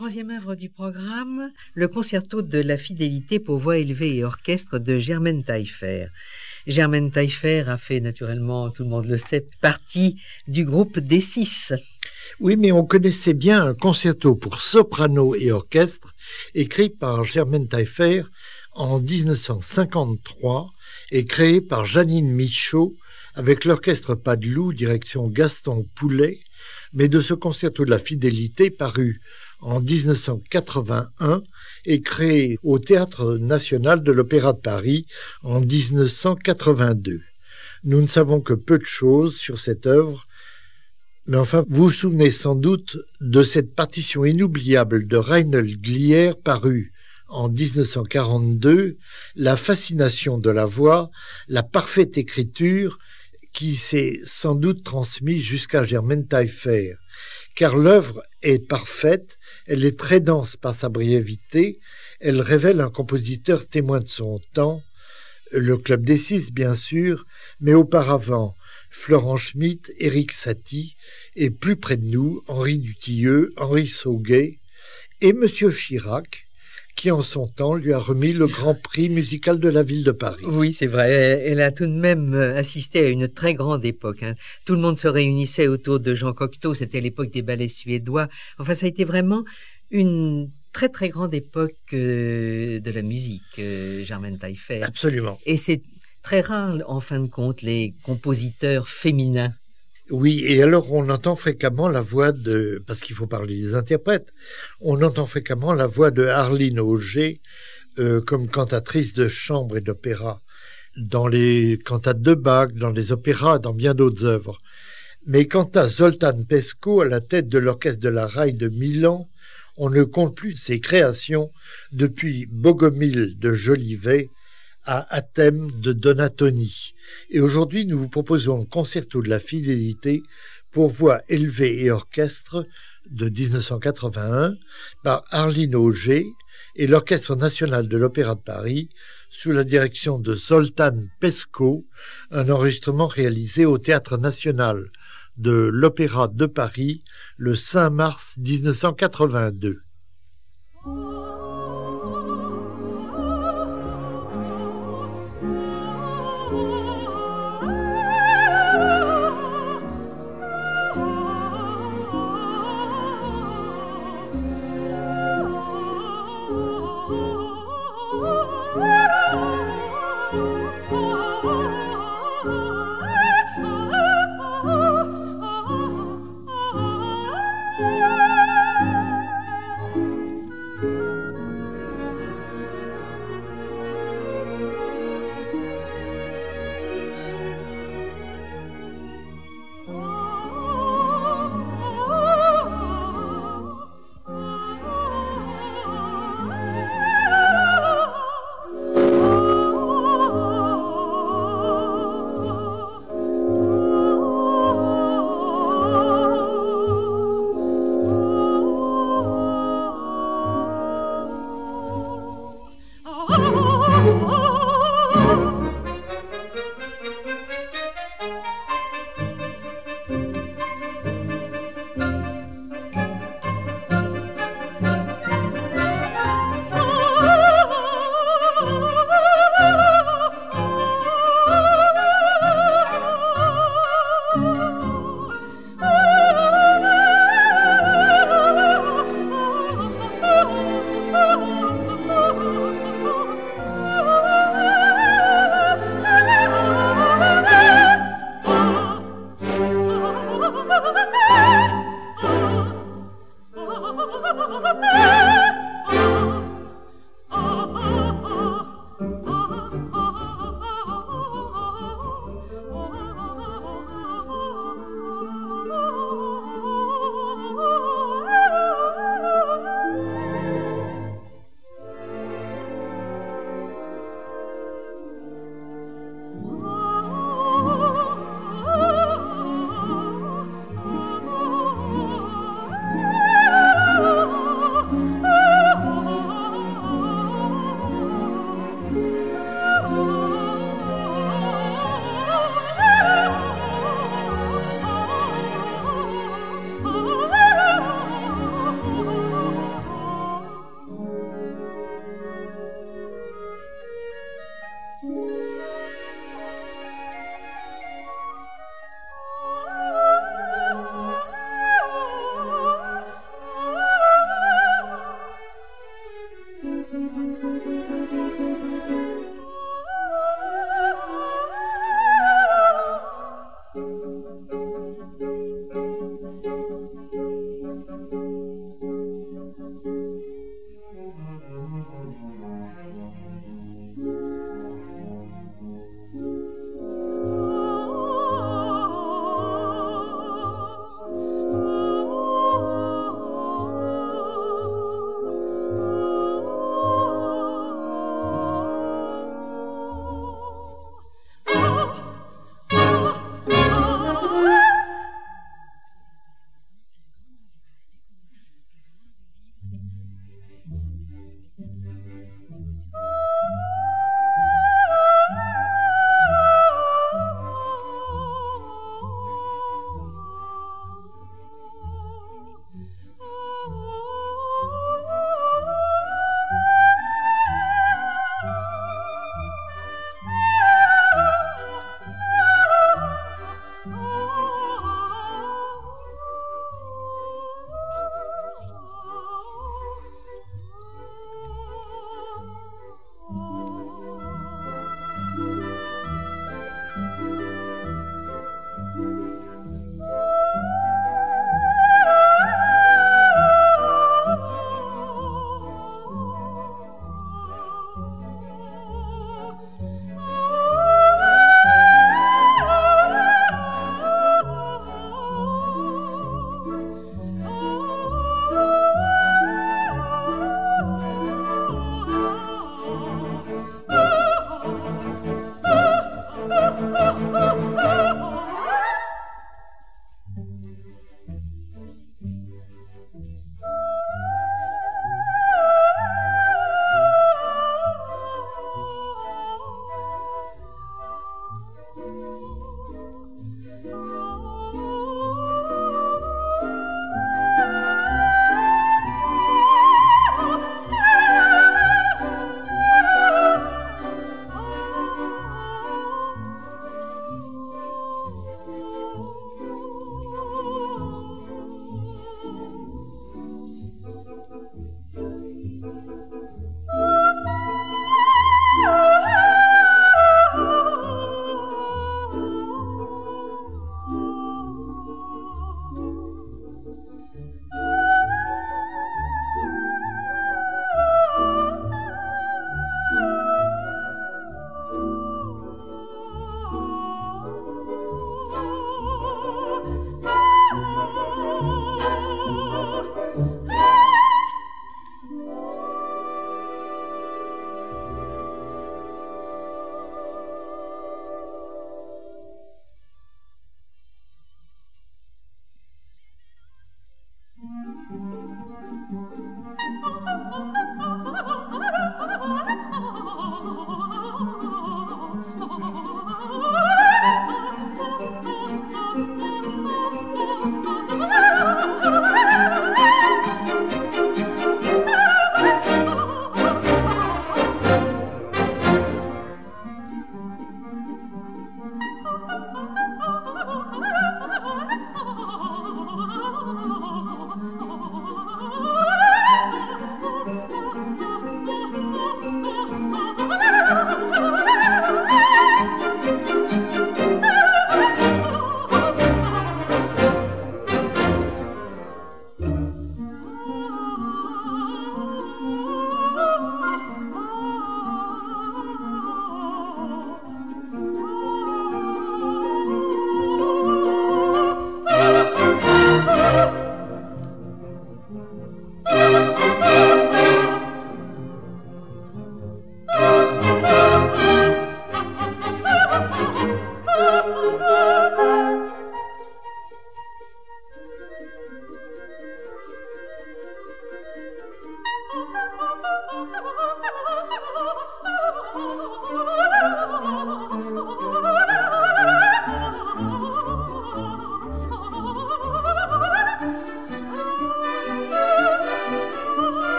Troisième œuvre du programme, le concerto de la fidélité pour voix élevée et orchestre de Germaine Taillefer. Germaine Taillefer a fait naturellement, tout le monde le sait, partie du groupe des Six. Oui, mais on connaissait bien un concerto pour soprano et orchestre écrit par Germaine Taillefer en 1953 et créé par Janine Michaud avec l'orchestre Padeloup, direction Gaston Poulet, mais de ce concerto de la fidélité paru en 1981 et créé au Théâtre national de l'Opéra de Paris en 1982. Nous ne savons que peu de choses sur cette œuvre, mais enfin, vous vous souvenez sans doute de cette partition inoubliable de Reinhold Glier parue en 1942, la fascination de la voix, la parfaite écriture qui s'est sans doute transmise jusqu'à Germaine Taillefer. Car l'œuvre est parfaite, elle est très dense par sa brièveté, elle révèle un compositeur témoin de son temps, le Club des Six bien sûr, mais auparavant Florent Schmitt, Éric Satie, et plus près de nous, Henri Dutilleux, Henri Sauguet, et Monsieur Chirac, qui en son temps lui a remis le Grand Prix musical de la ville de Paris. Oui, c'est vrai, elle a tout de même assisté à une très grande époque. Tout le monde se réunissait autour de Jean Cocteau, c'était l'époque des ballets suédois. Enfin, ça a été vraiment une très très grande époque de la musique, Germaine Taillefer. Absolument. Et c'est très rare, en fin de compte, les compositeurs féminins. Oui, et alors on entend fréquemment la voix de, parce qu'il faut parler des interprètes, on entend fréquemment la voix de Arline Auger comme cantatrice de chambre et d'opéra, dans les cantates de Bach, dans les opéras, dans bien d'autres œuvres. Mais quant à Zoltán Peskó, à la tête de l'orchestre de la Rai de Milan, on ne compte plus ses créations depuis Bogomil de Jolivet à Athème de Donatoni. Et aujourd'hui, nous vous proposons le concerto de la fidélité pour voix élevée et orchestre de 1981 par Arline Auger et l'Orchestre national de l'Opéra de Paris sous la direction de Zoltán Peskó, un enregistrement réalisé au Théâtre national de l'Opéra de Paris le 5 mars 1982.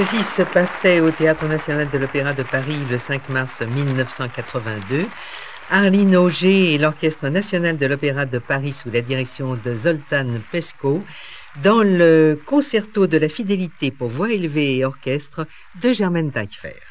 Ceci se passait au Théâtre national de l'Opéra de Paris le 5 mars 1982. Arline Auger et l'Orchestre national de l'Opéra de Paris sous la direction de Zoltán Peskó dans le concerto de la fidélité pour voix élevée et orchestre de Germaine Taillefer.